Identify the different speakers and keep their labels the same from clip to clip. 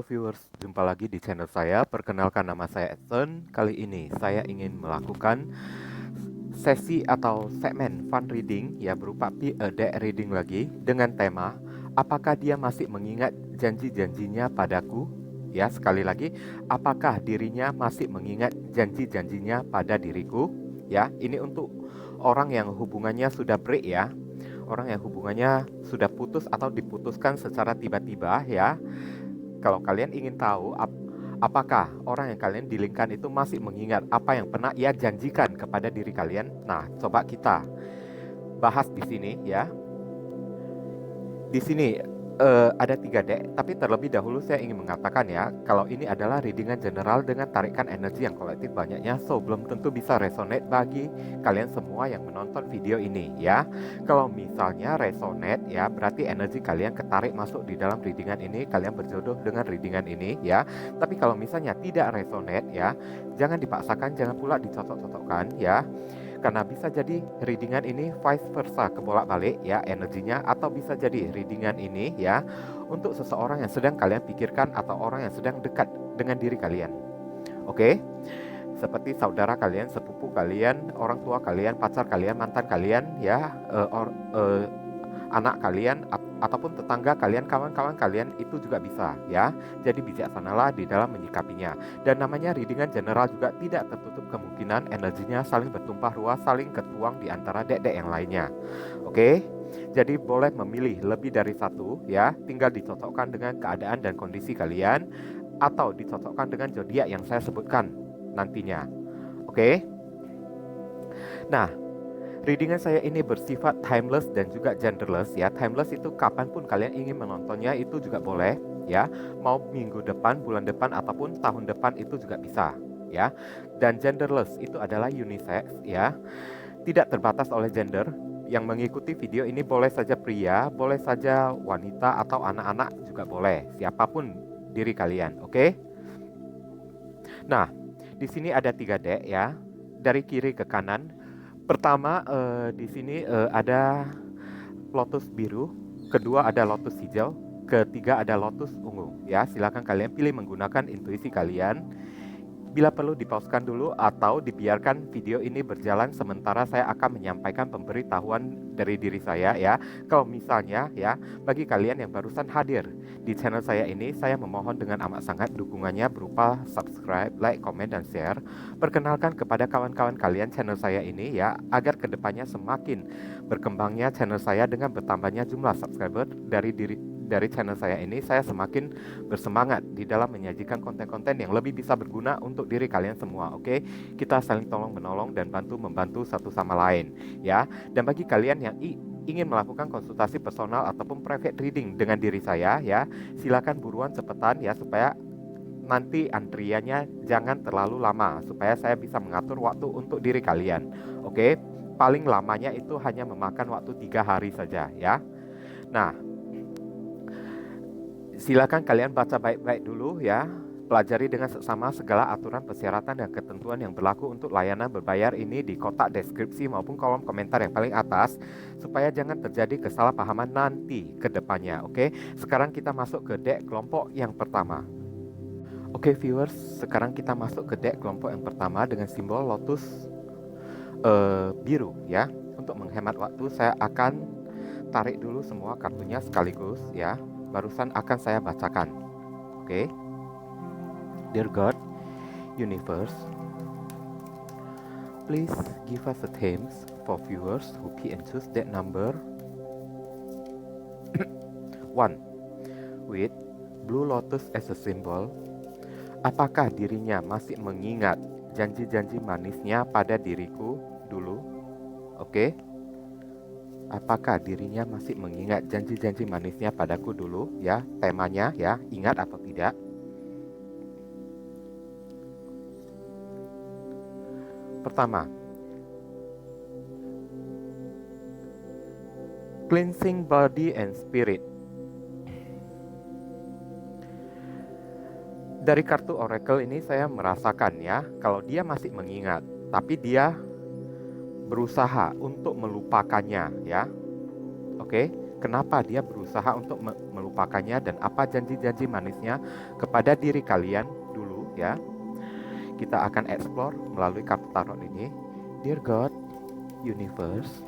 Speaker 1: viewers, jumpa lagi di channel saya. Perkenalkan, nama saya Edson. Kali ini saya ingin melakukan sesi atau segmen fun reading ya, berupa deck reading lagi dengan tema apakah dia masih mengingat janji-janjinya padaku? Ya, sekali lagi, apakah dirinya masih mengingat janji-janjinya pada diriku? Ya, ini untuk orang yang hubungannya sudah break ya. Orang yang hubungannya sudah putus atau diputuskan secara tiba-tiba ya. Kalau kalian ingin tahu apakah orang yang kalian dilingkan itu masih mengingat apa yang pernah ia janjikan kepada diri kalian, nah coba kita bahas di sini ya. Di sini ada 3 deck, tapi terlebih dahulu saya ingin mengatakan ya, kalau ini adalah readingan general dengan tarikan energi yang kolektif banyaknya, so belum tentu bisa resonate bagi kalian semua yang menonton video ini ya. Kalau misalnya resonate ya, berarti energi kalian ketarik masuk di dalam readingan ini, kalian berjodoh dengan readingan ini ya. Tapi kalau misalnya tidak resonate ya, jangan dipaksakan, jangan pula dicocok-cocokkan ya. Karena bisa jadi readingan ini vice versa, kebolak-balik ya energinya, atau bisa jadi readingan ini ya untuk seseorang yang sedang kalian pikirkan atau orang yang sedang dekat dengan diri kalian. Oke? Seperti saudara kalian, sepupu kalian, orang tua kalian, pacar kalian, mantan kalian ya, anak kalian ataupun tetangga kalian, kawan-kawan kalian, itu juga bisa ya. Jadi bijaksanalah di dalam menyikapinya. Dan namanya readingan general juga tidak tertutup kemungkinan energinya saling bertumpah ruah, saling ketuang di antara dek-dek yang lainnya. Oke? Jadi boleh memilih lebih dari satu ya, tinggal dicocokkan dengan keadaan dan kondisi kalian atau dicocokkan dengan zodiak yang saya sebutkan nantinya. Oke? Nah, readingan saya ini bersifat timeless dan juga genderless ya. Timeless itu kapanpun kalian ingin menontonnya itu juga boleh ya. Mau minggu depan, bulan depan, ataupun tahun depan itu juga bisa ya. Dan genderless itu adalah unisex ya. Tidak terbatas oleh gender. Yang mengikuti video ini boleh saja pria, boleh saja wanita, atau anak-anak juga boleh. Siapapun diri kalian, oke? Nah, di sini ada 3 deck ya. Dari kiri ke kanan. Pertama di sini ada lotus biru, kedua ada lotus hijau, ketiga ada lotus ungu ya. Silakan kalian pilih menggunakan intuisi kalian. Bila perlu dipauskan dulu atau dibiarkan video ini berjalan sementara saya akan menyampaikan pemberitahuan dari diri saya ya. Kalau misalnya ya, bagi kalian yang barusan hadir di channel saya ini, saya memohon dengan amat sangat dukungannya berupa subscribe, like, komen, dan share. Perkenalkan kepada kawan-kawan kalian channel saya ini ya, agar kedepannya semakin berkembangnya channel saya dengan bertambahnya jumlah subscriber dari channel saya ini, saya semakin bersemangat di dalam menyajikan konten-konten yang lebih bisa berguna untuk diri kalian semua. Oke, kita saling tolong menolong dan bantu membantu satu sama lain ya. Dan bagi kalian yang ingin melakukan konsultasi personal ataupun private reading dengan diri saya ya, silakan buruan cepetan ya, supaya nanti antriannya jangan terlalu lama, supaya saya bisa mengatur waktu untuk diri kalian. Oke, paling lamanya itu hanya memakan waktu 3 hari saja ya. Nah, silakan kalian baca baik-baik dulu ya. Pelajari dengan seksama segala aturan, persyaratan, dan ketentuan yang berlaku untuk layanan berbayar ini di kotak deskripsi maupun kolom komentar yang paling atas, supaya jangan terjadi kesalahpahaman nanti ke depannya. Oke, sekarang kita masuk ke deck kelompok yang pertama. Oke viewers, sekarang kita masuk ke deck kelompok yang pertama dengan simbol lotus biru ya. Untuk menghemat waktu, saya akan tarik dulu semua kartunya sekaligus ya. Barusan akan saya bacakan. Oke. Dear God, Universe, please give us a themes for viewers who pick and choose that number 1. With blue lotus as a symbol, apakah dirinya masih mengingat janji-janji manisnya pada diriku dulu? Oke. Apakah dirinya masih mengingat janji-janji manisnya padaku dulu ya, temanya ya, ingat atau tidak? Pertama, cleansing body and spirit. Dari kartu oracle ini saya merasakan ya, kalau dia masih mengingat, tapi dia berusaha untuk melupakannya ya. Oke, kenapa dia berusaha untuk melupakannya, dan apa janji-janji manisnya kepada diri kalian dulu ya. Kita akan explore melalui kartu tarot ini. Dear God, Universe,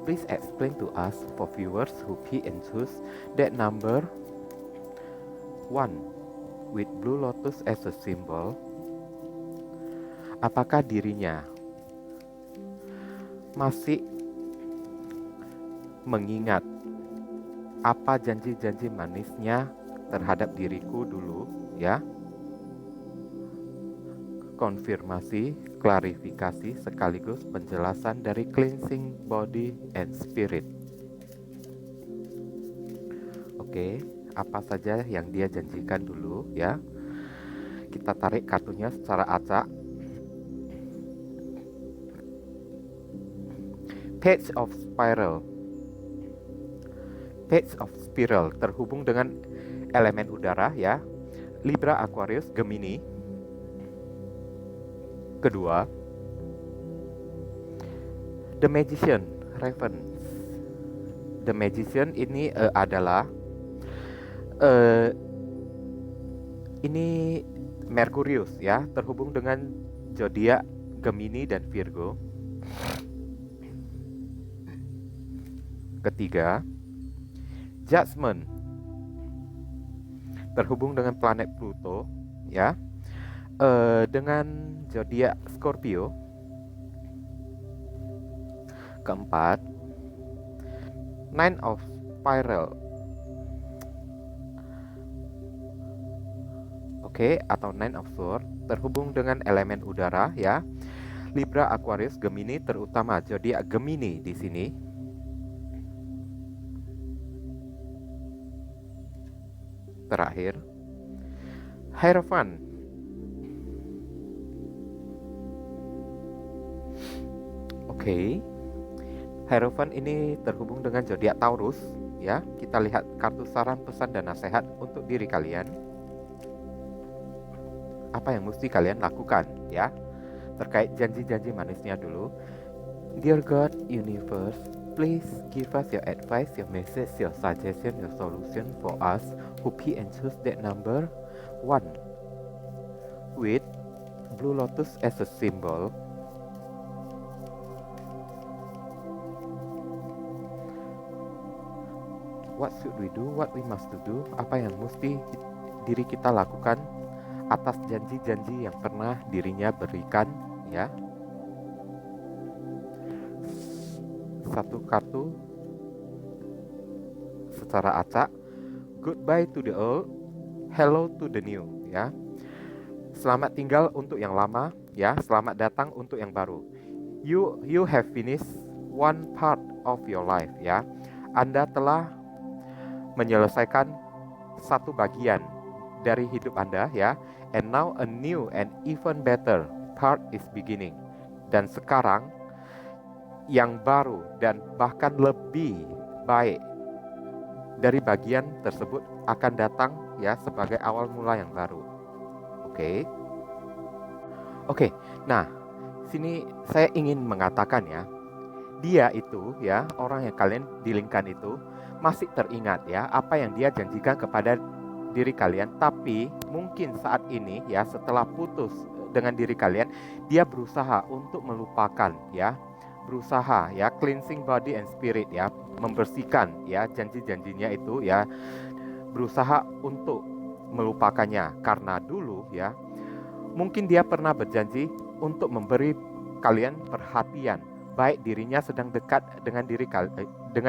Speaker 1: please explain to us, for viewers who pick and choose that number 1 with blue lotus as a symbol, apakah dirinya masih mengingat apa janji-janji manisnya terhadap diriku dulu ya. Konfirmasi, klarifikasi sekaligus penjelasan dari cleansing body and spirit. Oke, apa saja yang dia janjikan dulu ya. Kita tarik kartunya secara acak. Page of Spiral. Page of Spiral terhubung dengan elemen udara ya. Libra, Aquarius, Gemini. Kedua, The Magician, Reference. The Magician ini adalah ini Merkurius ya, terhubung dengan zodiak Gemini dan Virgo. Ketiga, Judgment, terhubung dengan planet Pluto ya, dengan zodiak Scorpio. Keempat, Nine of Spiral. Oke, atau Nine of Swords, terhubung dengan elemen udara ya. Libra, Aquarius, Gemini, terutama zodiak Gemini di sini. Terakhir, Hierophant. Oke, Hierophant ini terhubung dengan zodiak Taurus ya. Kita lihat kartu saran, pesan, dan nasihat untuk diri kalian. Apa yang mesti kalian lakukan ya, terkait janji-janji manisnya dulu. Dear God, Universe, please give us your advice, your message, your suggestion, your solution for us who pick and choose that number 1 with blue lotus as a symbol. What should we do? What we must do? Apa yang mesti diri kita lakukan atas janji-janji yang pernah dirinya berikan ya. Satu kartu secara acak. Goodbye to the old, hello to the new ya. Selamat tinggal untuk yang lama ya, selamat datang untuk yang baru. You have finished one part of your life ya. Anda telah menyelesaikan satu bagian dari hidup Anda ya. And now a new and even better part is beginning. Dan sekarang yang baru dan bahkan lebih baik dari bagian tersebut akan datang ya, sebagai awal mula yang baru. Oke. Nah, sini saya ingin mengatakan ya, dia itu ya, orang yang kalian dilingkan itu masih teringat ya apa yang dia janjikan kepada diri kalian, tapi mungkin saat ini ya, setelah putus dengan diri kalian, dia berusaha untuk melupakan ya, berusaha ya, cleansing body and spirit ya, membersihkan ya janji-janjinya itu ya, berusaha untuk melupakannya. Karena dulu ya, mungkin dia pernah berjanji untuk memberi kalian perhatian, baik dirinya sedang dekat dengan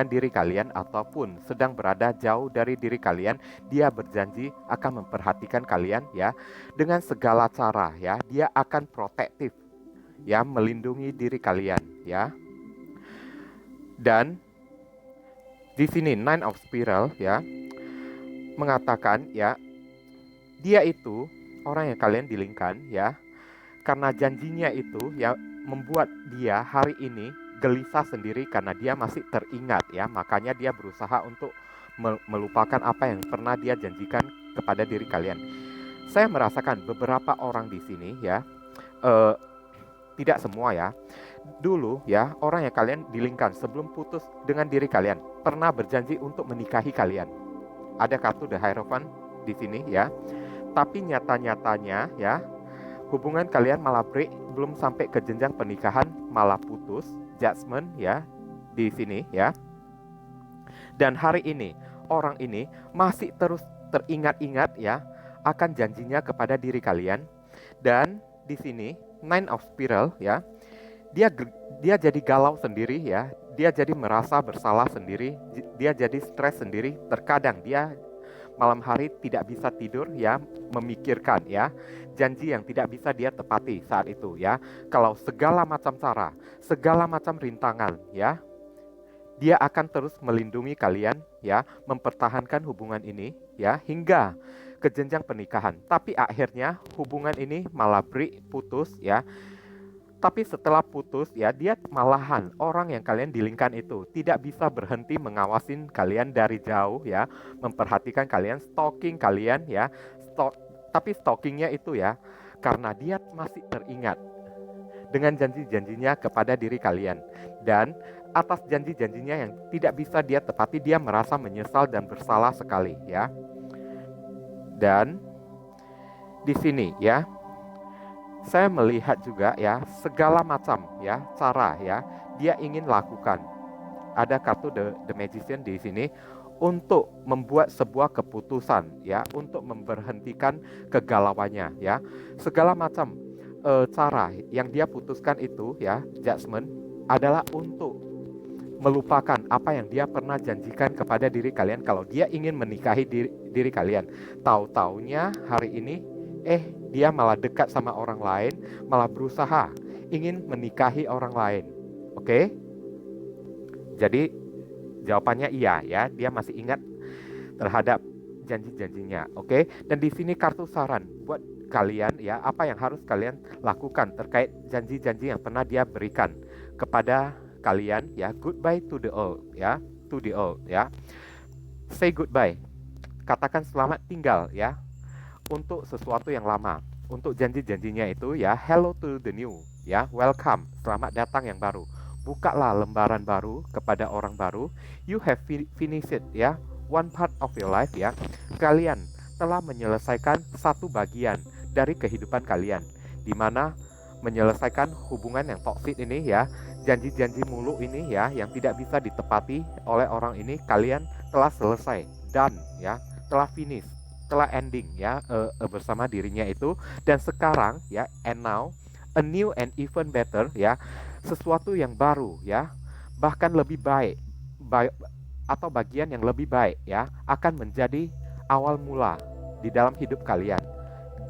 Speaker 1: diri kalian ataupun sedang berada jauh dari diri kalian. Dia berjanji akan memperhatikan kalian ya, dengan segala cara ya. Dia akan protektif ya, melindungi diri kalian ya. Dan di sini Nine of Spiral ya, mengatakan ya, dia itu orang yang kalian dilingkan ya, karena janjinya itu ya membuat dia hari ini gelisah sendiri karena dia masih teringat ya. Makanya dia berusaha untuk melupakan apa yang pernah dia janjikan kepada diri kalian. Saya merasakan beberapa orang di sini ya, tidak semua ya. Dulu ya, orang yang kalian dilingkan sebelum putus dengan diri kalian pernah berjanji untuk menikahi kalian. Ada kartu The Hierophant di sini ya. Tapi nyata-nyatanya ya, hubungan kalian malah break, belum sampai ke jenjang pernikahan malah putus, judgment ya di sini ya. Dan hari ini orang ini masih terus teringat-ingat ya akan janjinya kepada diri kalian. Dan di sini Nine of Spiral ya, dia jadi galau sendiri ya, dia jadi merasa bersalah sendiri, dia jadi stres sendiri. Terkadang dia malam hari tidak bisa tidur ya, memikirkan ya janji yang tidak bisa dia tepati saat itu ya. Kalau segala macam cara, segala macam rintangan ya, dia akan terus melindungi kalian ya, mempertahankan hubungan ini ya hingga ke jenjang pernikahan. Tapi akhirnya hubungan ini malah putus ya. Tapi setelah putus ya, dia malahan orang yang kalian dilingkan itu tidak bisa berhenti mengawasin kalian dari jauh ya, memperhatikan kalian, stalking kalian ya. Tapi stalkingnya itu ya karena dia masih teringat dengan janji-janjinya kepada diri kalian. Dan atas janji-janjinya yang tidak bisa dia tepati, dia merasa menyesal dan bersalah sekali ya. Dan di sini ya, saya melihat juga ya segala macam ya cara ya dia ingin lakukan. Ada kartu The Magician di sini untuk membuat sebuah keputusan ya, untuk memberhentikan kegalauannya ya. Segala macam cara yang dia putuskan itu ya, judgment, adalah untuk melupakan apa yang dia pernah janjikan kepada diri kalian kalau dia ingin menikahi diri kalian. Tahu-taunya hari ini dia malah dekat sama orang lain, malah berusaha ingin menikahi orang lain. Oke? Jadi jawabannya iya ya, dia masih ingat terhadap janji-janjinya. Oke? Dan di sini kartu saran buat kalian ya, apa yang harus kalian lakukan terkait janji-janji yang pernah dia berikan kepada kalian ya. Goodbye to the old ya, to the old ya. Say goodbye. Katakan selamat tinggal ya untuk sesuatu yang lama. Untuk janji-janjinya itu ya, hello to the new ya, welcome, selamat datang yang baru. Bukalah lembaran baru kepada orang baru. You have finished it ya, one part of your life ya. Kalian telah menyelesaikan satu bagian dari kehidupan kalian, di mana menyelesaikan hubungan yang toksik ini ya, janji-janji mulu ini ya, yang tidak bisa ditepati oleh orang ini, kalian telah selesai, done ya, telah finish, telah ending ya bersama dirinya itu. Dan sekarang ya, and now a new and even better ya, sesuatu yang baru ya, bahkan lebih baik atau bagian yang lebih baik ya, akan menjadi awal mula di dalam hidup kalian.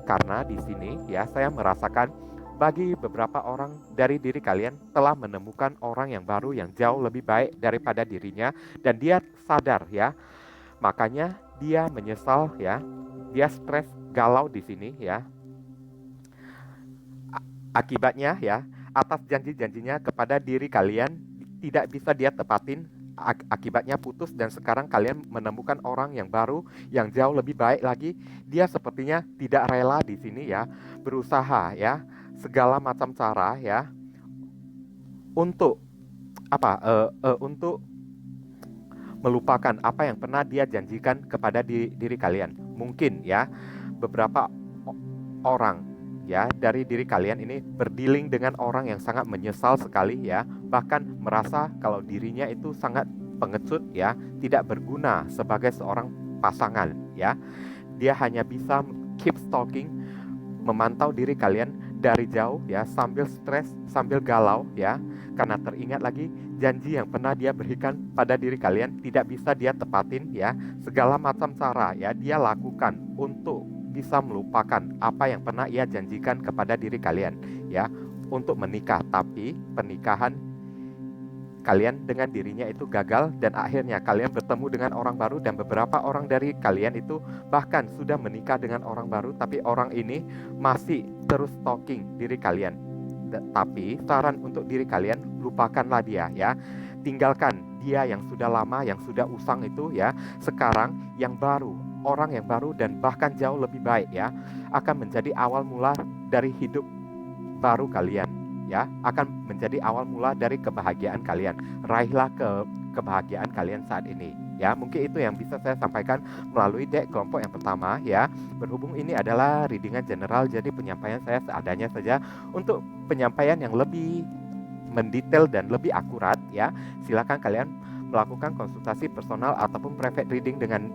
Speaker 1: Karena di sini ya, saya merasakan bagi beberapa orang dari diri kalian telah menemukan orang yang baru yang jauh lebih baik daripada dirinya, dan dia sadar ya, makanya dia menyesal ya, dia stres, galau di sini ya. Akibatnya ya, atas janji-janjinya kepada diri kalian tidak bisa dia tepatin, akibatnya putus, dan sekarang kalian menemukan orang yang baru yang jauh lebih baik lagi. Dia sepertinya tidak rela di sini ya, berusaha ya segala macam cara ya untuk untuk melupakan apa yang pernah dia janjikan kepada diri kalian. Mungkin ya beberapa orang ya dari diri kalian ini berdealing dengan orang yang sangat menyesal sekali ya, bahkan merasa kalau dirinya itu sangat pengecut ya, tidak berguna sebagai seorang pasangan ya. Dia hanya bisa keep stalking, memantau diri kalian dari jauh ya, sambil stres, sambil galau ya, karena teringat lagi janji yang pernah dia berikan pada diri kalian tidak bisa dia tepatin ya. Segala macam cara ya dia lakukan untuk bisa melupakan apa yang pernah ia janjikan kepada diri kalian ya, untuk menikah. Tapi pernikahan kalian dengan dirinya itu gagal, dan akhirnya kalian bertemu dengan orang baru, dan beberapa orang dari kalian itu bahkan sudah menikah dengan orang baru, tapi orang ini masih terus stalking diri kalian. Tapi saran untuk diri kalian, lupakanlah dia ya, tinggalkan dia yang sudah lama, yang sudah usang itu ya. Sekarang yang baru, orang yang baru dan bahkan jauh lebih baik ya, akan menjadi awal mula dari hidup baru kalian ya, akan menjadi awal mula dari kebahagiaan kalian. Raihlah kebahagiaan kalian saat ini. Ya, mungkin itu yang bisa saya sampaikan melalui deck kelompok yang pertama ya. Berhubung ini adalah readingan general, jadi penyampaian saya seadanya saja. Untuk penyampaian yang lebih mendetail dan lebih akurat ya, silakan kalian melakukan konsultasi personal ataupun private reading dengan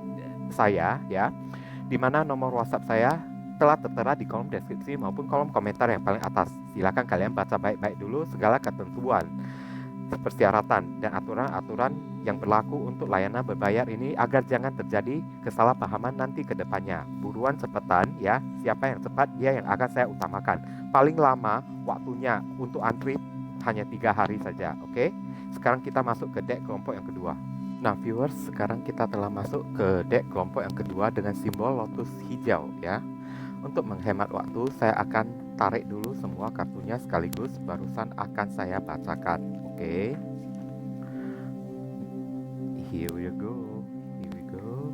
Speaker 1: saya ya, di mana nomor WhatsApp saya telah tertera di kolom deskripsi maupun kolom komentar yang paling atas. Silakan kalian baca baik-baik dulu segala ketentuan, persyaratan dan aturan-aturan yang berlaku untuk layanan berbayar ini agar jangan terjadi kesalahpahaman nanti ke depannya. Buruan cepetan ya, siapa yang cepat dia yang akan saya utamakan. Paling lama waktunya untuk antri hanya 3 hari saja, oke? Sekarang kita masuk ke deck kelompok yang kedua. Nah viewers, sekarang kita telah masuk ke deck kelompok yang kedua dengan simbol lotus hijau ya. Untuk menghemat waktu, saya akan tarik dulu semua kartunya sekaligus, barusan akan saya bacakan. Oke. Here we go. Here we go.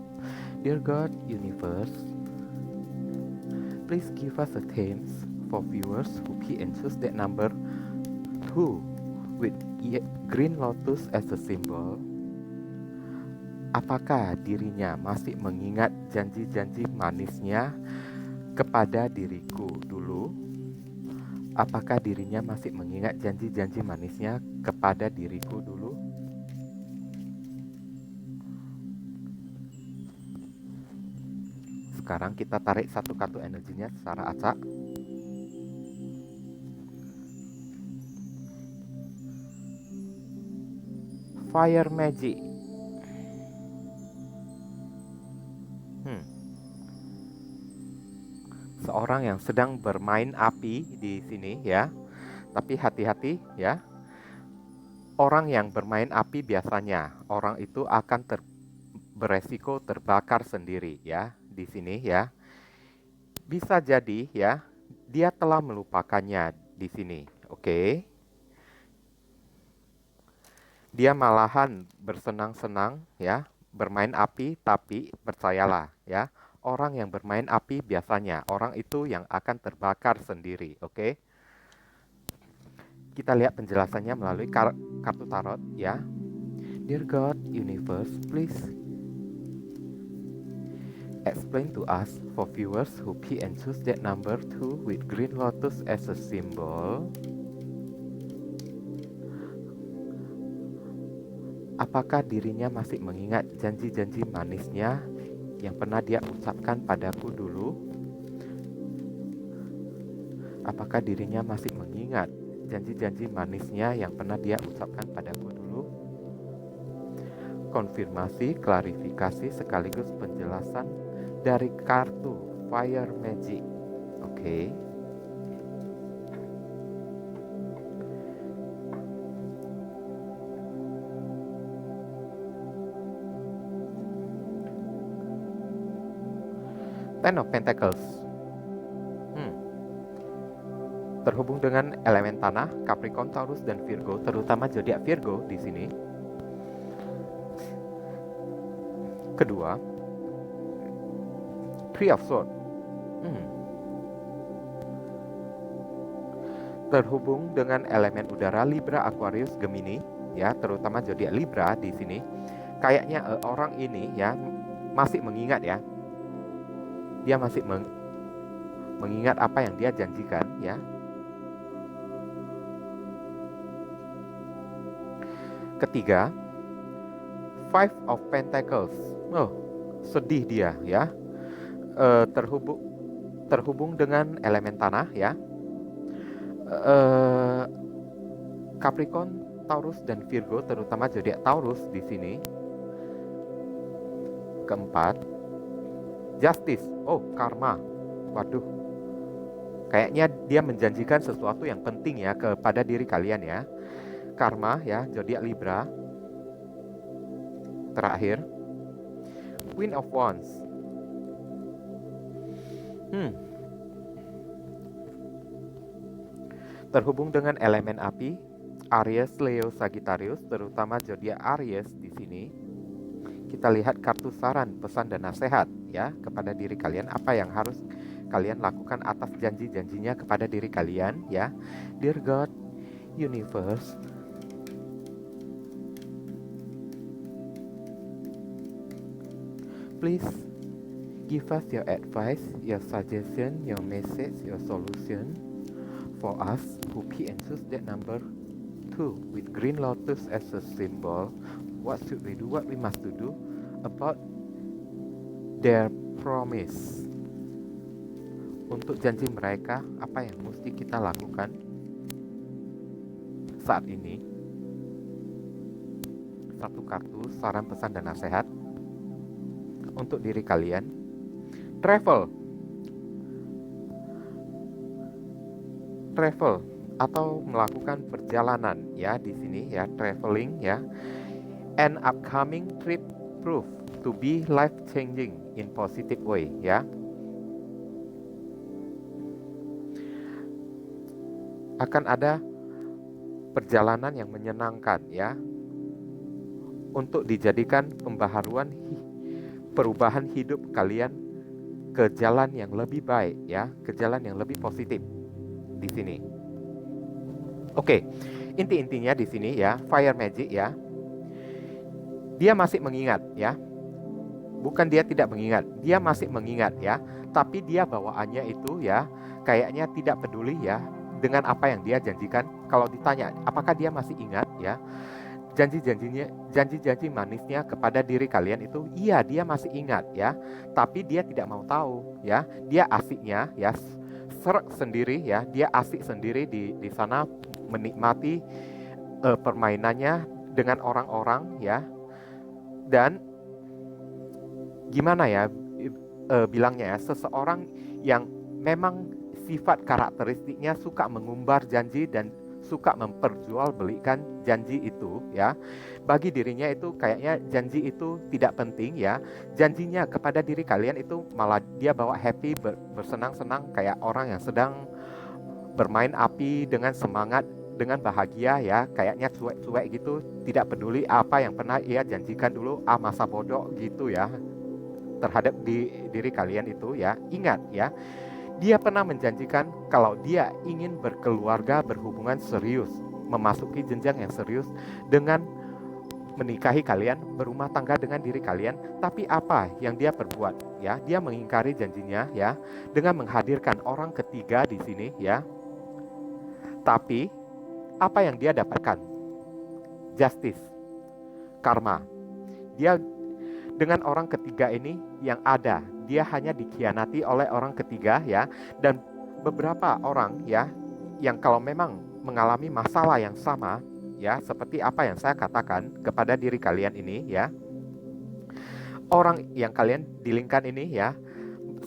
Speaker 1: Dear God, Universe, please give us a themes for viewers who key and choose that number 2 with green lotus as a symbol. Apakah dirinya masih mengingat janji-janji manisnya kepada diriku dulu? Apakah dirinya masih mengingat janji-janji manisnya kepada diriku dulu? Sekarang kita tarik satu kartu energinya secara acak. Fire Magic. Seorang yang sedang bermain api di sini ya. Tapi hati-hati ya. Orang yang bermain api biasanya orang itu akan beresiko terbakar sendiri ya di sini ya. Bisa jadi ya, dia telah melupakannya di sini. Oke. Dia malahan bersenang-senang ya, bermain api, tapi percayalah ya, orang yang bermain api biasanya orang itu yang akan terbakar sendiri, oke? Kita lihat penjelasannya melalui kartu tarot ya. Dear God, Universe, please explain to us for viewers who key and choose that number 2 with green lotus as a symbol. Apakah dirinya masih mengingat janji-janji manisnya yang pernah dia ucapkan padaku dulu? Apakah dirinya masih mengingat janji-janji manisnya yang pernah dia ucapkan padaku dulu? Konfirmasi, klarifikasi sekaligus penjelasan dari kartu Fire Magic. Oke. Ten of Pentacles. Terhubung dengan elemen tanah, Capricorn, Taurus, dan Virgo, terutama zodiak Virgo di sini. Kedua, Three of Swords. Terhubung dengan elemen udara, Libra, Aquarius, Gemini, ya, terutama zodiak Libra di sini. Kayaknya orang ini ya masih mengingat ya. Dia masih mengingat apa yang dia janjikan ya. Ketiga, Five of Pentacles. Oh, sedih dia ya. Terhubung dengan elemen tanah ya. Capricorn, Taurus, dan Virgo, terutama zodiak Taurus di sini. Keempat, Justice. Oh, karma. Waduh. Kayaknya dia menjanjikan sesuatu yang penting ya kepada diri kalian ya. Karma ya, zodiak Libra. Terakhir, Queen of Wands. Terhubung dengan elemen api, Aries, Leo, Sagittarius, terutama zodiak Aries di sini. Kita lihat kartu saran, pesan dan nasihat ya kepada diri kalian, apa yang harus kalian lakukan atas janji-janjinya kepada diri kalian ya. Dear God, universe, please give us your advice, your suggestion, your message, your solution for us who pick and choose that number 2 with green lotus as a symbol. What should we do? What we must to do about their promise? Untuk janji mereka, apa yang mesti kita lakukan saat ini? Satu kartu saran, pesan, dan nasihat untuk diri kalian. Travel atau melakukan perjalanan ya di sini ya, traveling ya. An upcoming trip proof to be life changing in positive way ya. Akan ada perjalanan yang menyenangkan ya, untuk dijadikan pembaharuan perubahan hidup kalian ke jalan yang lebih baik ya, ke jalan yang lebih positif di sini. Oke, inti-intinya di sini ya, fire magic ya. Dia masih mengingat ya. Bukan dia tidak mengingat, dia masih mengingat ya. Tapi dia bawaannya itu ya, kayaknya tidak peduli ya dengan apa yang dia janjikan. Kalau ditanya apakah dia masih ingat ya, janji-janji manisnya kepada diri kalian itu, iya dia masih ingat ya, tapi dia tidak mau tahu ya. Dia asiknya ya serak sendiri ya, dia asik sendiri di sana menikmati permainannya dengan orang-orang ya. Dan gimana ya bilangnya ya, seseorang yang memang sifat karakteristiknya suka mengumbar janji dan suka memperjualbelikan janji itu ya. Bagi dirinya itu kayaknya janji itu tidak penting ya. Janjinya kepada diri kalian itu malah dia bawa happy, bersenang-senang kayak orang yang sedang bermain api dengan semangat, dengan bahagia ya. Kayaknya cuek-cuek gitu, tidak peduli apa yang pernah ia janjikan dulu, masa bodoh gitu ya terhadap diri kalian itu ya. Ingat ya, dia pernah menjanjikan kalau dia ingin berkeluarga, berhubungan serius, memasuki jenjang yang serius dengan menikahi kalian, berumah tangga dengan diri kalian. Tapi apa yang dia perbuat ya? Dia mengingkari janjinya ya dengan menghadirkan orang ketiga di sini ya. Tapi apa yang dia dapatkan? Justice, karma. Dia dengan orang ketiga ini yang ada, dia hanya dikhianati oleh orang ketiga ya. Dan beberapa orang ya, yang kalau memang mengalami masalah yang sama ya, seperti apa yang saya katakan kepada diri kalian ini ya, orang yang kalian dilingkan ini ya,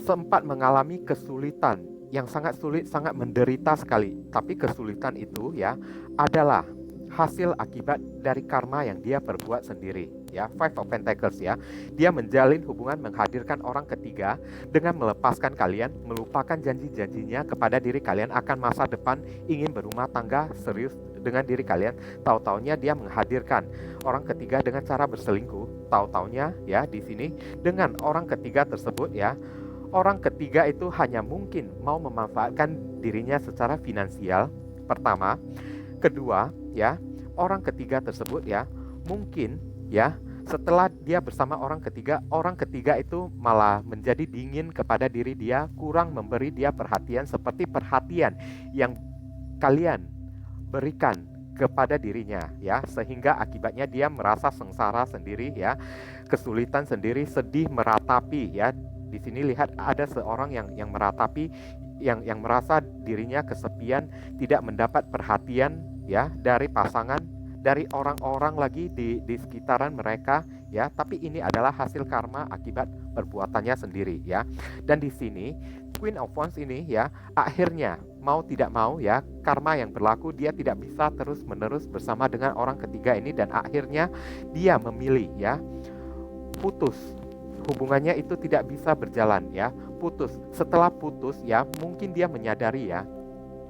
Speaker 1: sempat mengalami kesulitan yang sangat sulit, sangat menderita sekali. Tapi kesulitan itu ya adalah hasil akibat dari karma yang dia perbuat sendiri ya. Five of Pentacles ya, dia menjalin hubungan, menghadirkan orang ketiga dengan melepaskan kalian, melupakan janji-janjinya kepada diri kalian akan masa depan ingin berumah tangga serius dengan diri kalian. Tahu-taunya dia menghadirkan orang ketiga dengan cara berselingkuh. Tahu-taunya ya di sini dengan orang ketiga tersebut ya, orang ketiga itu hanya mungkin mau memanfaatkan dirinya secara finansial pertama. Kedua ya, orang ketiga tersebut ya mungkin ya setelah dia bersama orang ketiga itu malah menjadi dingin kepada diri dia, kurang memberi dia perhatian seperti perhatian yang kalian berikan kepada dirinya ya, sehingga akibatnya dia merasa sengsara sendiri ya, kesulitan sendiri, sedih, meratapi ya. Di sini lihat ada seorang yang meratapi, yang merasa dirinya kesepian, tidak mendapat perhatian ya dari pasangan, dari orang-orang lagi di sekitaran mereka ya. Tapi ini adalah hasil karma akibat perbuatannya sendiri ya. Dan di sini Queen of Wands ini ya, akhirnya mau tidak mau ya, karma yang berlaku, dia tidak bisa terus-menerus bersama dengan orang ketiga ini, dan akhirnya dia memilih ya putus. Hubungannya itu tidak bisa berjalan ya, putus. Setelah putus ya, mungkin dia menyadari ya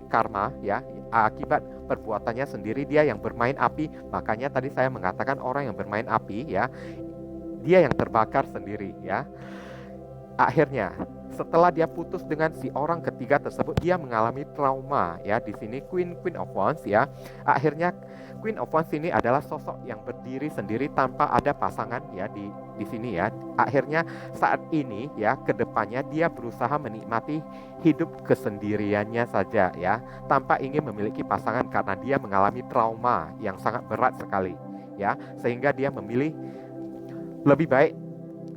Speaker 1: karma ya akibat perbuatannya sendiri, dia yang bermain api. Makanya tadi saya mengatakan orang yang bermain api ya, dia yang terbakar sendiri ya. akhirnya setelah dia putus dengan si orang ketiga tersebut, dia mengalami trauma ya. Di sini Queen of Wands ya. Akhirnya Queen of Wands ini adalah sosok yang berdiri sendiri tanpa ada pasangan ya di sini ya. Akhirnya saat ini ya, kedepannya dia berusaha menikmati hidup kesendiriannya saja ya, tanpa ingin memiliki pasangan karena dia mengalami trauma yang sangat berat sekali ya, sehingga dia memilih lebih baik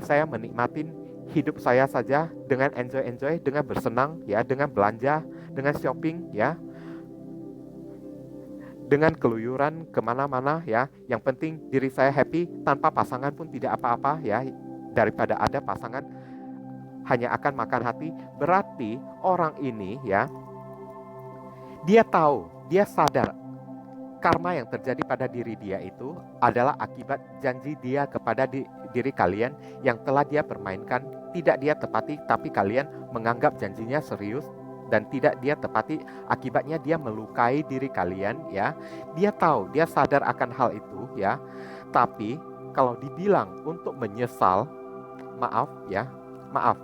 Speaker 1: saya menikmatin hidup saya saja dengan enjoy, dengan bersenang ya, dengan belanja, dengan shopping ya, dengan keluyuran kemana-mana ya. Yang penting diri saya happy, tanpa pasangan pun tidak apa-apa ya, daripada ada pasangan hanya akan makan hati. Berarti orang ini ya, dia tahu, dia sadar karma yang terjadi pada diri dia itu adalah akibat janji dia kepada diri kalian yang telah dia permainkan, tidak dia tepati, tapi kalian menganggap janjinya serius dan tidak dia tepati. Akibatnya dia melukai diri kalian ya. Dia tahu, dia sadar akan hal itu ya. Tapi kalau dibilang untuk menyesal, maaf ya, maaf.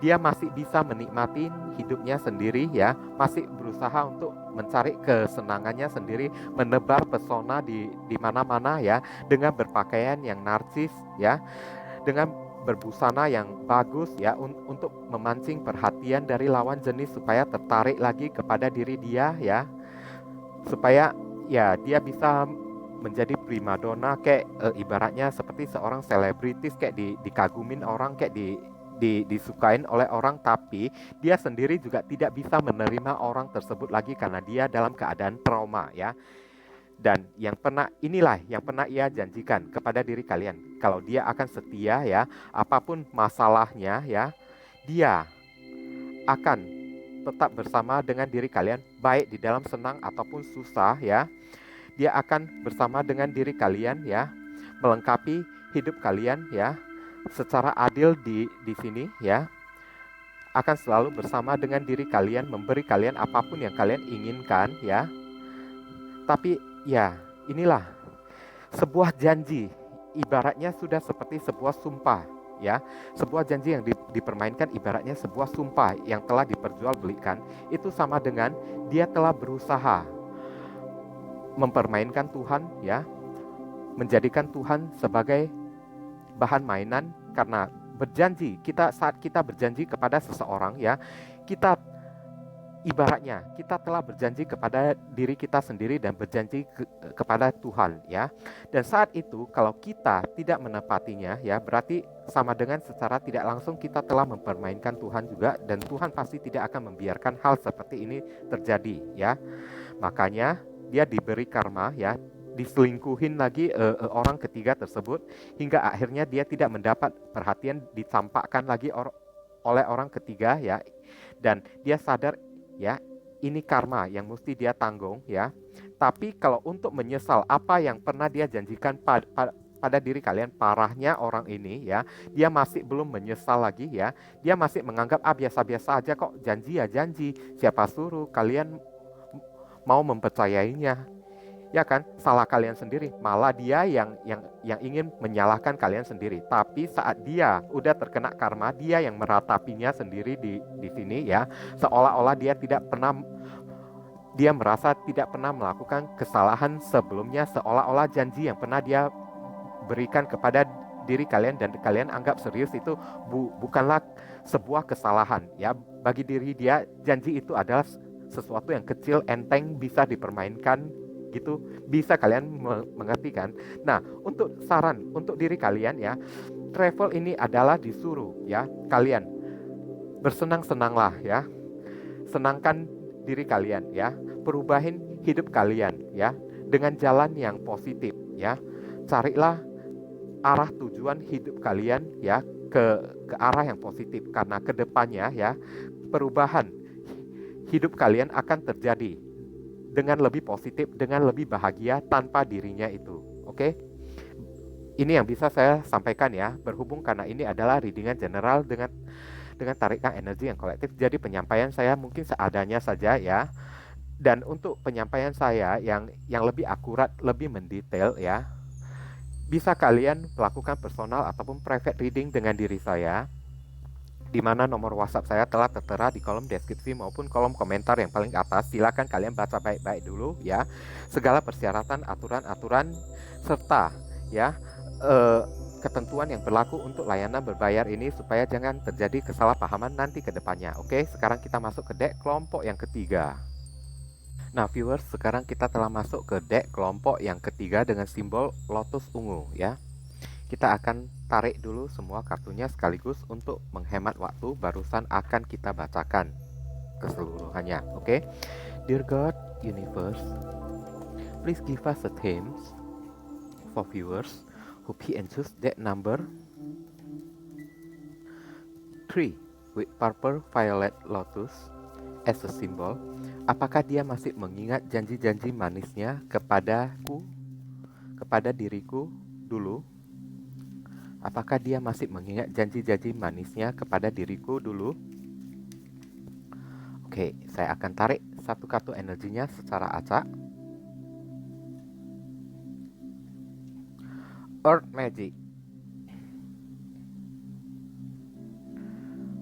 Speaker 1: Dia masih bisa menikmati hidupnya sendiri ya, masih berusaha untuk mencari kesenangannya sendiri, menebar pesona di mana-mana ya, dengan berpakaian yang narsis ya, dengan berbusana yang bagus ya, untuk memancing perhatian dari lawan jenis supaya tertarik lagi kepada diri dia ya, supaya ya dia bisa menjadi primadona kayak ibaratnya seperti seorang selebritis, kayak dikagumin orang, kayak disukain oleh orang, tapi dia sendiri juga tidak bisa menerima orang tersebut lagi karena dia dalam keadaan trauma ya. Dan inilah yang pernah ia janjikan kepada diri kalian, kalau dia akan setia ya, apapun masalahnya ya, dia akan tetap bersama dengan diri kalian, baik di dalam senang ataupun susah ya. Dia akan bersama dengan diri kalian ya, melengkapi hidup kalian ya, secara adil di sini ya, akan selalu bersama dengan diri kalian, memberi kalian apapun yang kalian inginkan ya. Tapi ya, inilah sebuah janji, ibaratnya sudah seperti sebuah sumpah ya. Sebuah janji yang dipermainkan ibaratnya sebuah sumpah yang telah diperjualbelikan. Itu sama dengan dia telah berusaha mempermainkan Tuhan ya, menjadikan Tuhan sebagai bahan mainan. Karena berjanji, saat kita berjanji kepada seseorang ya, kita ibaratnya kita telah berjanji kepada diri kita sendiri dan berjanji kepada Tuhan ya. Dan saat itu kalau kita tidak menepatinya ya, berarti sama dengan secara tidak langsung kita telah mempermainkan Tuhan juga, dan Tuhan pasti tidak akan membiarkan hal seperti ini terjadi ya. Makanya dia diberi karma ya, diselingkuhin lagi orang ketiga tersebut, hingga akhirnya dia tidak mendapat perhatian, ditampakkan lagi oleh orang ketiga ya. Dan dia sadar ya, ini karma yang mesti dia tanggung ya. Tapi kalau untuk menyesal apa yang pernah dia janjikan pada diri kalian, parahnya orang ini ya, dia masih belum menyesal lagi ya. Dia masih menganggap biasa-biasa aja kok, janji ya janji, siapa suruh kalian mau mempercayainya ya kan, salah kalian sendiri. Malah dia yang ingin menyalahkan kalian sendiri. Tapi saat dia udah terkena karma, dia yang meratapinya sendiri di sini ya, seolah-olah dia merasa tidak pernah melakukan kesalahan sebelumnya, seolah-olah janji yang pernah dia berikan kepada diri kalian dan kalian anggap serius itu bukanlah sebuah kesalahan ya. Bagi diri dia, janji itu adalah sesuatu yang kecil, enteng, bisa dipermainkan gitu, bisa kalian mengerti kan. Nah, untuk saran untuk diri kalian ya, travel ini adalah disuruh ya, kalian bersenang-senanglah ya, senangkan diri kalian ya, perubahin hidup kalian ya, dengan jalan yang positif ya. Carilah arah tujuan hidup kalian ya, ke arah yang positif, karena kedepannya ya, perubahan hidup kalian akan terjadi dengan lebih positif, dengan lebih bahagia tanpa dirinya itu. Oke? Ini yang bisa saya sampaikan ya, berhubung karena ini adalah readingan general dengan tarikan energi yang kolektif. Jadi penyampaian saya mungkin seadanya saja ya. Dan untuk penyampaian saya yang lebih akurat, lebih mendetail ya, bisa kalian melakukan personal ataupun private reading dengan diri saya. di mana nomor WhatsApp saya telah tertera di kolom deskripsi maupun kolom komentar yang paling atas. Silakan kalian baca baik-baik dulu ya, segala persyaratan, aturan-aturan serta ya ketentuan yang berlaku untuk layanan berbayar ini supaya jangan terjadi kesalahpahaman nanti ke depannya. Oke, sekarang kita masuk ke deck kelompok yang ketiga. Nah, viewers, sekarang kita telah masuk ke deck kelompok yang ketiga dengan simbol lotus ungu ya. Kita akan tarik dulu semua kartunya sekaligus untuk menghemat waktu. Barusan akan kita bacakan keseluruhannya. Oke. Dear God, Universe, please give us a themes for viewers who pick and choose that number 3 with purple violet lotus as a symbol. Apakah dia masih mengingat janji-janji manisnya kepadaku, kepada diriku dulu? Apakah dia masih mengingat janji-janji manisnya kepada diriku dulu? Oke, saya akan tarik satu kartu energinya secara acak. Earth Magic.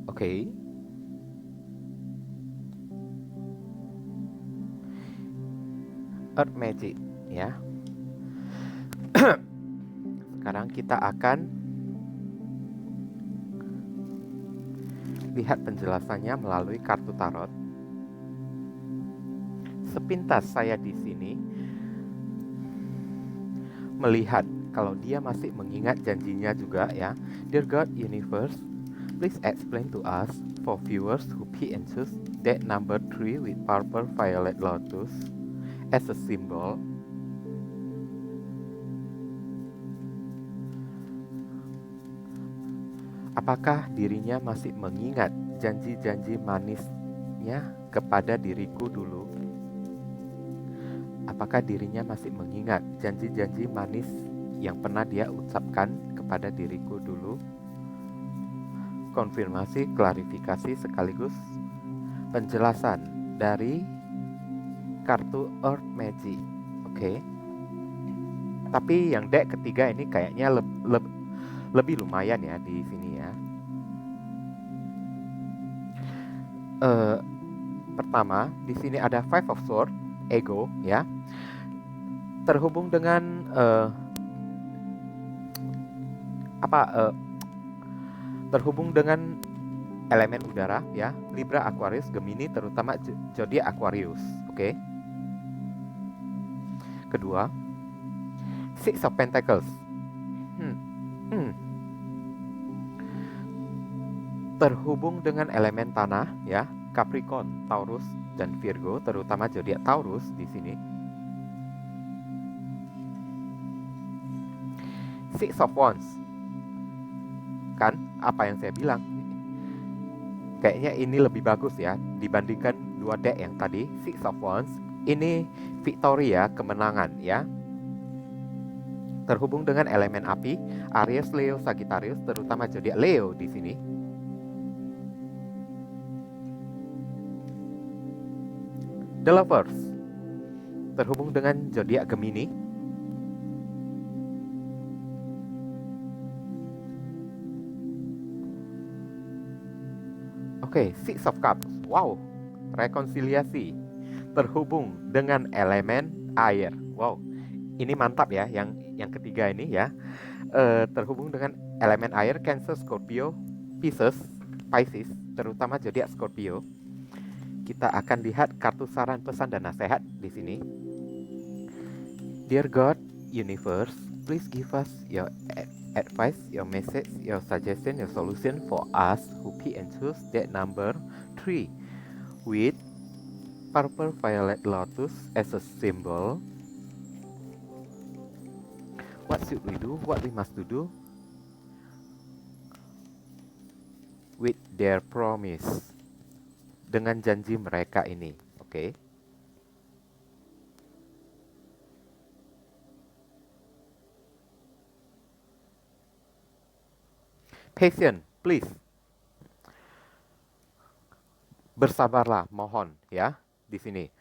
Speaker 1: Oke. Earth Magic ya. Sekarang kita akan lihat penjelasannya melalui kartu tarot. Sepintas saya di sini melihat kalau dia masih mengingat janjinya juga ya. Dear God, Universe, please explain to us for viewers who pick and choose that number 3 with purple violet lotus as a symbol. Apakah dirinya masih mengingat janji-janji manisnya kepada diriku dulu? Apakah dirinya masih mengingat janji-janji manis yang pernah dia ucapkan kepada diriku dulu? Konfirmasi, klarifikasi sekaligus penjelasan dari kartu Earth Magic. Oke. Tapi yang deck ketiga ini kayaknya lebih lumayan ya di sini ya. Pertama, di sini ada Five of Swords, ego ya. Terhubung dengan terhubung dengan elemen udara ya, Libra, Aquarius, Gemini, terutama zodiak Aquarius. Oke. Kedua, Six of Pentacles. Terhubung dengan elemen tanah ya, Capricorn, Taurus dan Virgo, terutama zodiak Taurus di sini. Six of Wands. Kan apa yang saya bilang? Kayaknya ini lebih bagus ya dibandingkan dua deck yang tadi. Six of Wands ini victory ya, kemenangan ya. Terhubung dengan elemen api, Aries, Leo, Sagittarius, terutama zodiak Leo di sini. The Lovers terhubung dengan zodiak Gemini. Oke, Six of Cups. Wow, rekonsiliasi terhubung dengan elemen air. Wow, ini mantap ya yang ketiga ini ya. Terhubung dengan elemen air, Cancer, Scorpio, Pisces, terutama zodiak Scorpio. Kita akan lihat kartu saran, pesan, dan nasihat di sini. Dear God, Universe, please give us your advice, your message, your suggestion, your solution for us who pick and choose that number 3 with purple violet lotus as a symbol. What should we do? What we must do with their promise? Dengan janji mereka ini, oke? Patient, please. Bersabarlah, mohon ya di sini.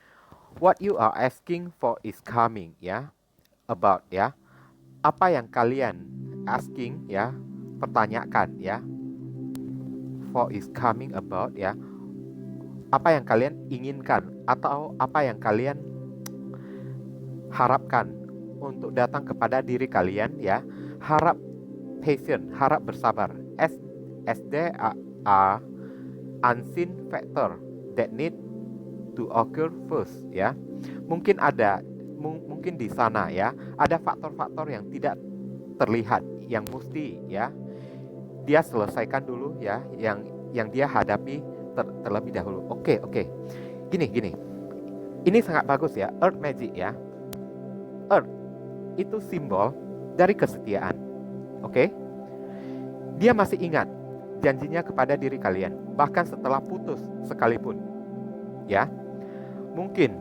Speaker 1: What you are asking for is coming ya. About ya. Apa yang kalian asking ya, pertanyakan ya. for is coming about ya, apa yang kalian inginkan atau apa yang kalian harapkan untuk datang kepada diri kalian ya. Harap patient, harap bersabar. As there are unseen factor that need to occur first ya. Mungkin mungkin di sana ya, ada faktor-faktor yang tidak terlihat yang mesti ya dia selesaikan dulu ya, yang dia hadapi terlebih dahulu. Oke. Gini. Ini sangat bagus ya, Earth Magic ya. Earth itu simbol dari kesetiaan. Oke? Dia masih ingat janjinya kepada diri kalian, bahkan setelah putus sekalipun. Ya. Mungkin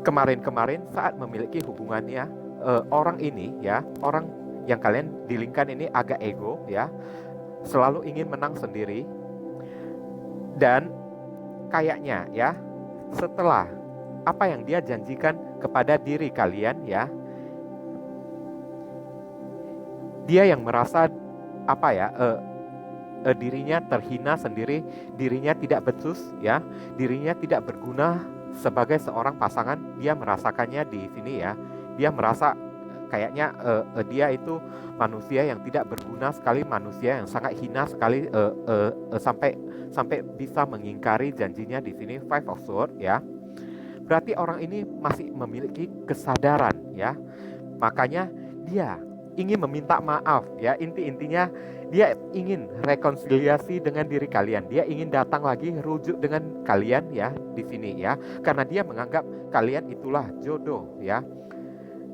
Speaker 1: kemarin saat memiliki hubungannya, orang ini ya, orang yang kalian dilingkan ini agak ego ya, selalu ingin menang sendiri. Dan kayaknya ya, setelah apa yang dia janjikan kepada diri kalian ya, dia yang merasa dirinya terhina sendiri, dirinya tidak becus ya, dirinya tidak berguna sebagai seorang pasangan. Dia merasakannya di sini ya. Dia merasa kayaknya dia itu manusia yang tidak berguna sekali, manusia yang sangat hina sekali, sampai bisa mengingkari janjinya di sini. Five of Swords ya. Berarti orang ini masih memiliki kesadaran ya. Makanya dia ingin meminta maaf ya. Intinya dia ingin rekonsiliasi dengan diri kalian. Dia ingin datang lagi rujuk dengan kalian ya di sini ya. Karena dia menganggap kalian itulah jodoh ya.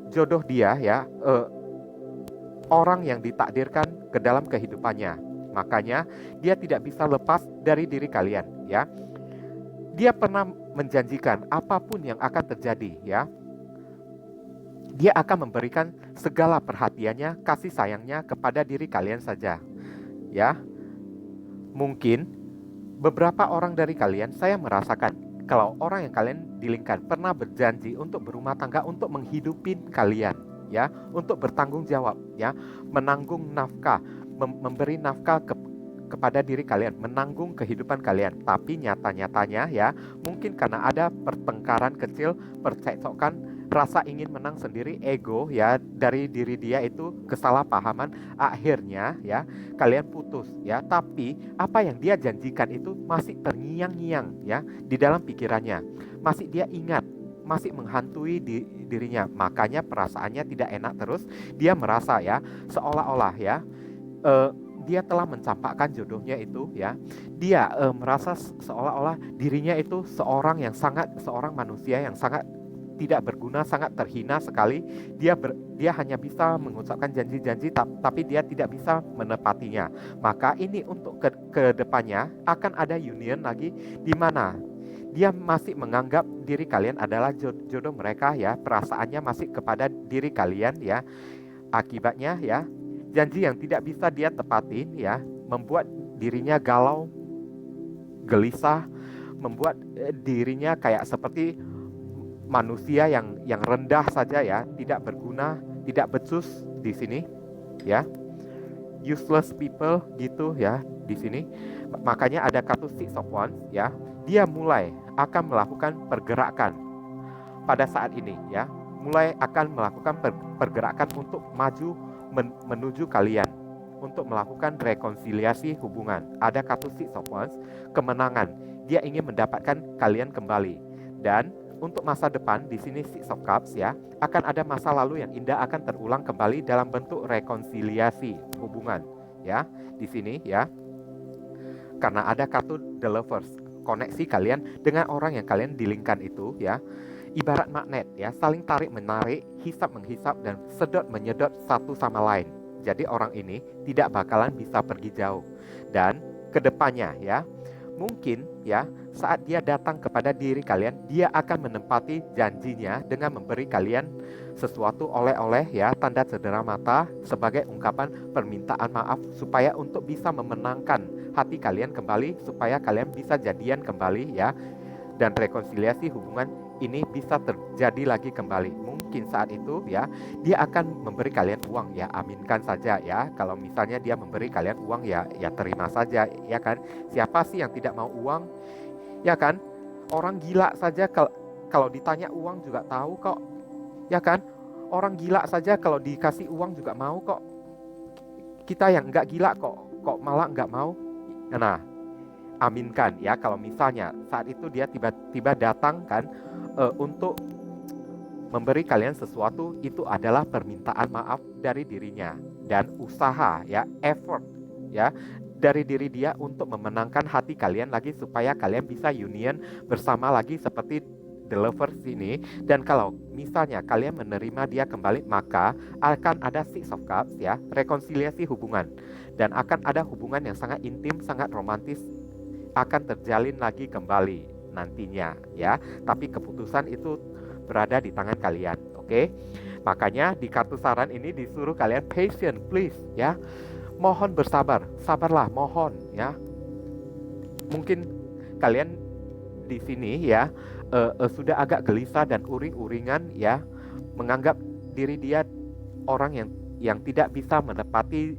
Speaker 1: Jodoh dia ya, orang yang ditakdirkan ke dalam kehidupannya. Makanya dia tidak bisa lepas dari diri kalian ya. Dia pernah menjanjikan apapun yang akan terjadi ya, dia akan memberikan segala perhatiannya, kasih sayangnya kepada diri kalian saja ya. Mungkin beberapa orang dari kalian, saya merasakan kalau orang yang kalian dilingkan pernah berjanji untuk berumah tangga, untuk menghidupi kalian ya, untuk bertanggung jawab ya, menanggung nafkah, memberi nafkah kepada diri kalian, menanggung kehidupan kalian. Tapi nyata-nyatanya ya, mungkin karena ada pertengkaran kecil, percekcokan, rasa ingin menang sendiri, ego ya dari diri dia itu, kesalahpahaman, akhirnya ya kalian putus ya. Tapi apa yang dia janjikan itu masih terngiang-ngiang ya di dalam pikirannya, masih dia ingat, masih menghantui dirinya. Makanya perasaannya tidak enak terus. Dia merasa ya seolah-olah ya dia telah mencampakkan jodohnya itu ya. Dia merasa seolah-olah dirinya itu seorang manusia yang sangat tidak berguna, sangat terhina sekali. Dia hanya bisa mengucapkan janji-janji, tapi dia tidak bisa menepatinya. Maka ini untuk ke depannya akan ada union lagi, di mana dia masih menganggap diri kalian adalah jodoh mereka ya. Perasaannya masih kepada diri kalian ya. Akibatnya ya, janji yang tidak bisa dia tepatin ya, membuat dirinya galau, gelisah, membuat dirinya kayak seperti manusia yang rendah saja ya, tidak berguna, tidak becus di sini ya, useless people gitu ya di sini. Makanya ada kartu Six of Wands ya. Dia mulai akan melakukan pergerakan pada saat ini ya, mulai akan melakukan pergerakan untuk maju menuju kalian, untuk melakukan rekonsiliasi hubungan. Ada kartu Six of Wands, kemenangan. Dia ingin mendapatkan kalian kembali. Dan untuk masa depan di sini Six of Cups ya, akan ada masa lalu yang indah akan terulang kembali dalam bentuk rekonsiliasi hubungan ya di sini ya. Karena ada kartu The Lovers, koneksi kalian dengan orang yang kalian dilingkan itu ya, ibarat magnet ya, saling tarik menarik, hisap menghisap, dan sedot menyedot satu sama lain. Jadi orang ini tidak bakalan bisa pergi jauh. Dan kedepannya ya, mungkin ya saat dia datang kepada diri kalian, dia akan menempati janjinya dengan memberi kalian sesuatu oleh-oleh ya, tanda cedera mata sebagai ungkapan permintaan maaf, supaya untuk bisa memenangkan hati kalian kembali, supaya kalian bisa jadian kembali ya, dan rekonsiliasi hubungan ini bisa terjadi lagi kembali. Mungkin saat itu ya dia akan memberi kalian uang, ya aminkan saja ya. Kalau misalnya dia memberi kalian uang, ya terima saja ya kan. Siapa sih yang tidak mau uang, ya kan? Orang gila saja kalau ditanya uang juga tahu kok, ya kan? Orang gila saja kalau dikasih uang juga mau kok. Kita yang nggak gila kok malah nggak mau. Nah, aminkan ya kalau misalnya saat itu dia tiba-tiba datang kan, untuk memberi kalian sesuatu, itu adalah permintaan maaf dari dirinya dan usaha ya, effort ya dari diri dia untuk memenangkan hati kalian lagi supaya kalian bisa union bersama lagi seperti the lovers ini. Dan kalau misalnya kalian menerima dia kembali, maka akan ada Six of Cups ya, rekonsiliasi hubungan, dan akan ada hubungan yang sangat intim, sangat romantis akan terjalin lagi kembali nantinya ya. Tapi keputusan itu berada di tangan kalian, oke? Makanya di kartu saran ini disuruh kalian patient, please ya. Mohon bersabar, sabarlah, mohon ya. Mungkin kalian di sini ya sudah agak gelisah dan uring-uringan ya, menganggap diri dia orang yang tidak bisa menepati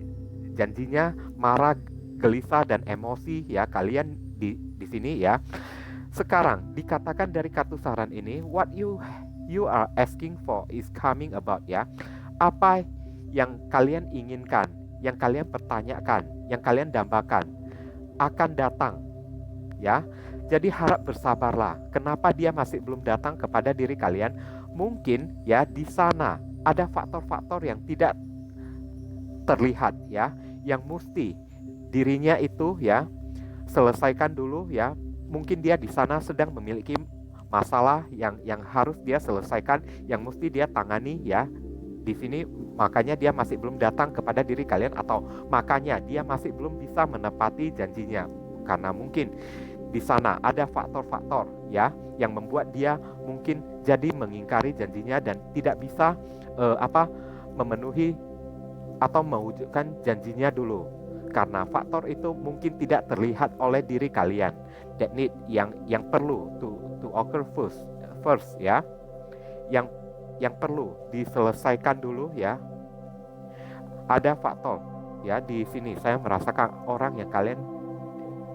Speaker 1: janjinya, marah, gelisah dan emosi ya kalian di sini ya. Sekarang dikatakan dari kartu saran ini, what you are asking for is coming about ya. Apa yang kalian inginkan, yang kalian pertanyakan, yang kalian dambakan akan datang ya. Jadi harap bersabarlah. Kenapa dia masih belum datang kepada diri kalian? Mungkin ya di sana ada faktor-faktor yang tidak terlihat ya, yang mesti dirinya itu ya selesaikan dulu ya. Mungkin dia di sana sedang memiliki masalah yang harus dia selesaikan, yang mesti dia tangani ya. Di sini makanya dia masih belum datang kepada diri kalian, atau makanya dia masih belum bisa menepati janjinya. Karena mungkin di sana ada faktor-faktor ya yang membuat dia mungkin jadi mengingkari janjinya dan tidak bisa memenuhi atau mewujudkan janjinya dulu. Karena faktor itu mungkin tidak terlihat oleh diri kalian. That need yang perlu to occur first ya. Yang perlu diselesaikan dulu ya. Ada faktor ya di sini. Saya merasakan orang yang kalian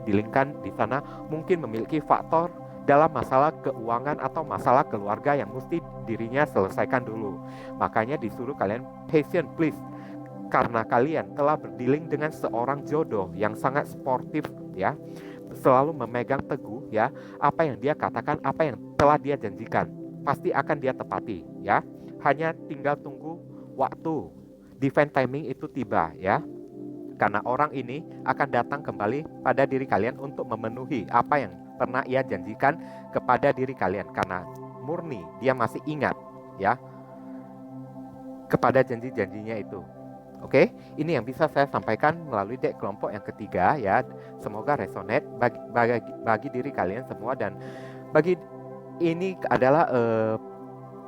Speaker 1: dilingkan di sana mungkin memiliki faktor dalam masalah keuangan atau masalah keluarga yang mesti dirinya selesaikan dulu. Makanya disuruh kalian patient, please. Karena kalian telah berdealing dengan seorang jodoh yang sangat sportif ya, selalu memegang teguh ya, apa yang dia katakan, apa yang telah dia janjikan pasti akan dia tepati ya. Hanya tinggal tunggu waktu divine timing itu tiba ya. Karena orang ini akan datang kembali pada diri kalian untuk memenuhi apa yang pernah ia janjikan kepada diri kalian, karena murni dia masih ingat ya kepada janji-janjinya itu. Oke, ini yang bisa saya sampaikan melalui deck kelompok yang ketiga ya. Semoga resonate bagi diri kalian semua, dan bagi ini adalah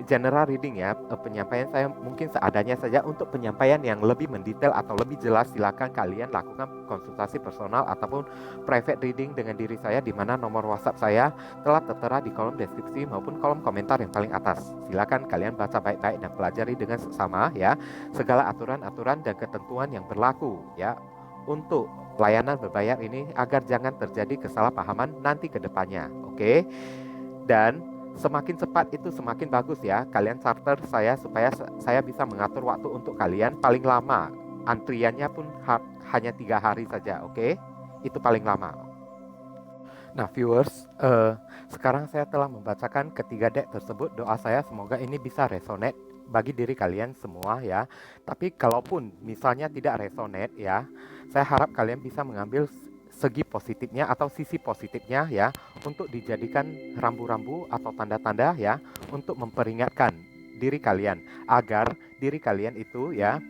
Speaker 1: general reading ya. Penyampaian saya mungkin seadanya saja. Untuk penyampaian yang lebih mendetail atau lebih jelas, silakan kalian lakukan konsultasi personal ataupun private reading dengan diri saya, di mana nomor WhatsApp saya telah tertera di kolom deskripsi maupun kolom komentar yang paling atas. Silakan kalian baca baik-baik dan pelajari dengan seksama ya segala aturan-aturan dan ketentuan yang berlaku ya untuk layanan berbayar ini, agar jangan terjadi kesalahpahaman nanti ke depannya. Oke. Dan semakin cepat itu semakin bagus ya. Kalian charter saya supaya saya bisa mengatur waktu untuk kalian. Paling lama antriannya pun hanya 3 hari saja, oke? Itu paling lama. Nah viewers, sekarang saya telah membacakan ketiga deck tersebut. Doa saya semoga ini bisa resonate bagi diri kalian semua ya. Tapi kalaupun misalnya tidak resonate ya, saya harap kalian bisa mengambil segi positifnya atau sisi positifnya ya, untuk dijadikan rambu-rambu atau tanda-tanda ya, untuk memperingatkan diri kalian agar diri kalian itu ya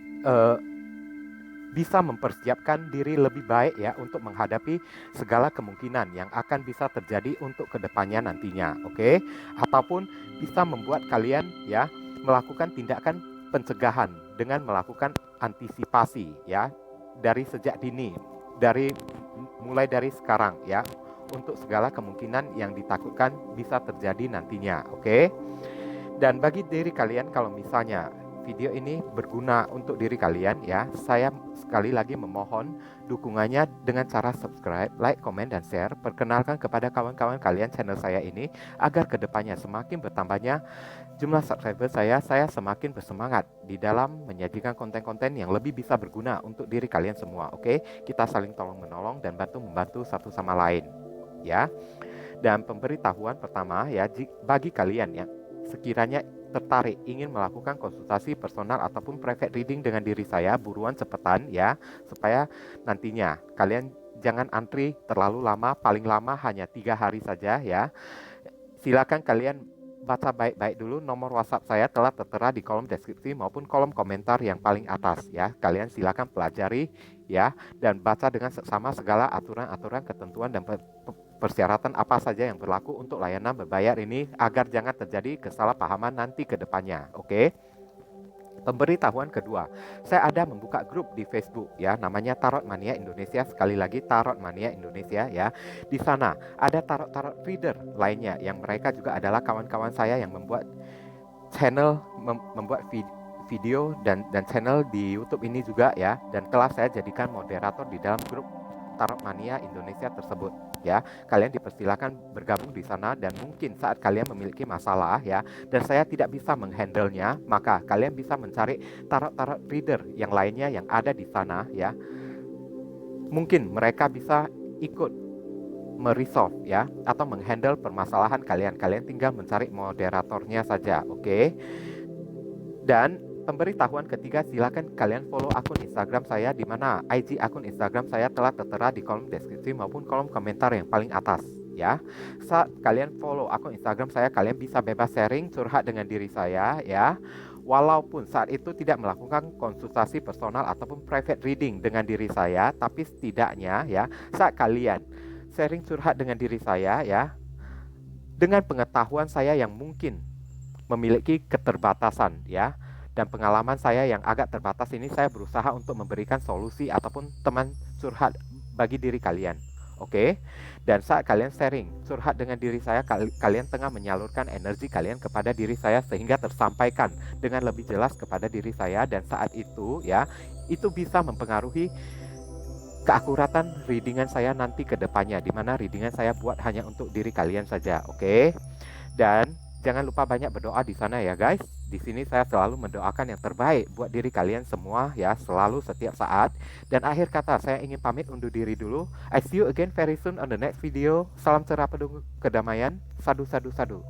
Speaker 1: bisa mempersiapkan diri lebih baik ya untuk menghadapi segala kemungkinan yang akan bisa terjadi untuk kedepannya nantinya, oke? Ataupun bisa membuat kalian ya melakukan tindakan pencegahan dengan melakukan antisipasi ya dari sejak dini, mulai dari sekarang ya, untuk segala kemungkinan yang ditakutkan bisa terjadi nantinya, oke? Dan bagi diri kalian, kalau misalnya video ini berguna untuk diri kalian ya, saya sekali lagi memohon dukungannya dengan cara subscribe, like, komen, dan share. Perkenalkan kepada kawan-kawan kalian channel saya ini agar kedepannya semakin bertambahnya jumlah subscriber saya semakin bersemangat di dalam menyajikan konten-konten yang lebih bisa berguna untuk diri kalian semua. Oke, kita saling tolong menolong dan bantu membantu satu sama lain ya. Dan pemberitahuan pertama ya, bagi kalian yang sekiranya tertarik ingin melakukan konsultasi personal ataupun private reading dengan diri saya, buruan cepetan ya, supaya nantinya kalian jangan antri terlalu lama, paling lama hanya 3 hari saja ya. Silakan kalian baca baik-baik dulu. Nomor WhatsApp saya telah tertera di kolom deskripsi maupun kolom komentar yang paling atas ya. Kalian silakan pelajari ya, dan baca dengan seksama segala aturan-aturan, ketentuan, dan persyaratan apa saja yang berlaku untuk layanan berbayar ini agar jangan terjadi kesalahpahaman nanti ke depannya. Oke. Pemberitahuan kedua, saya ada membuka grup di Facebook ya, namanya Tarot Mania Indonesia. Sekali lagi, Tarot Mania Indonesia ya. Di sana ada tarot reader lainnya yang mereka juga adalah kawan-kawan saya yang membuat channel, membuat video dan channel di YouTube ini juga ya, dan telah saya jadikan moderator di dalam grup Tarot Mania Indonesia tersebut ya. Kalian dipersilakan bergabung di sana, dan mungkin saat kalian memiliki masalah ya, dan saya tidak bisa menghandlenya, maka kalian bisa mencari tarot reader yang lainnya yang ada di sana ya. Mungkin mereka bisa ikut meresolve ya, atau menghandle permasalahan kalian. Kalian tinggal mencari moderatornya saja, oke? Dan pemberitahuan ketiga, silakan kalian follow akun Instagram saya, di mana IG akun Instagram saya telah tertera di kolom deskripsi maupun kolom komentar yang paling atas ya. Saat kalian follow akun Instagram saya, kalian bisa bebas sharing, curhat dengan diri saya ya. Walaupun saat itu tidak melakukan konsultasi personal ataupun private reading dengan diri saya, tapi setidaknya ya, saat kalian sharing curhat dengan diri saya ya, dengan pengetahuan saya yang mungkin memiliki keterbatasan ya, dan pengalaman saya yang agak terbatas ini, saya berusaha untuk memberikan solusi ataupun teman curhat bagi diri kalian. Oke. Dan saat kalian sharing curhat dengan diri saya, kalian tengah menyalurkan energi kalian kepada diri saya sehingga tersampaikan dengan lebih jelas kepada diri saya, dan saat itu ya, itu bisa mempengaruhi keakuratan readingan saya nanti ke depannya, di mana readingan saya buat hanya untuk diri kalian saja. Oke. Dan jangan lupa banyak berdoa di sana ya guys. Di sini saya selalu mendoakan yang terbaik buat diri kalian semua ya, selalu setiap saat. Dan akhir kata, saya ingin pamit undur diri dulu. I see you again very soon on the next video. Salam cerah penuh kedamaian. Sadu sadu sadu.